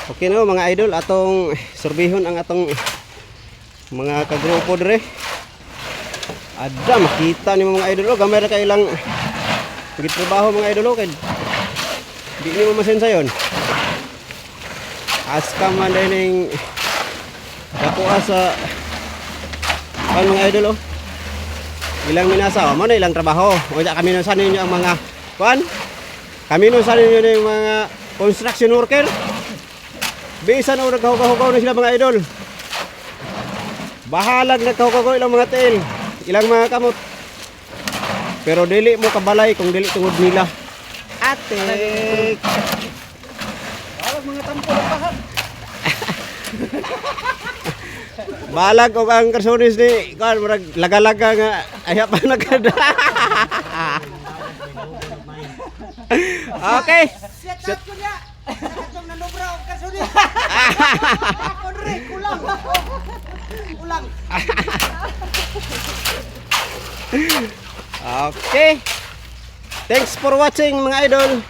Okay no mga idol, atong sorbihon ang atong mga kagrupo dire. Ada makita ni mga idol, gamay ra kay ilang gitrabaho mga idol kay di ni mo masensa yon. Aska man dining dakuha sa mga idol ilang minasa mo na ilang trabaho. O ja kami no sa ninyo ang mga kuan. Kami no sa ninyo yung mga construction worker. Bisan o nagkahugaw-hugaw na sila mga idol. Bahalag nagkahugaw ilang mga tail, ilang mga kamot. Pero dili mo kabalay kung dili tungod nila. Atik. Balag mga tampo ng bahan. Balag og ang karsonis ni kan murag laga-laga nga aya pa nagada. Okay. Set up ko niya. Katong nanobra og kasuni. Ako rin kulang. Kulang. Okay. Thanks for watching mga idol.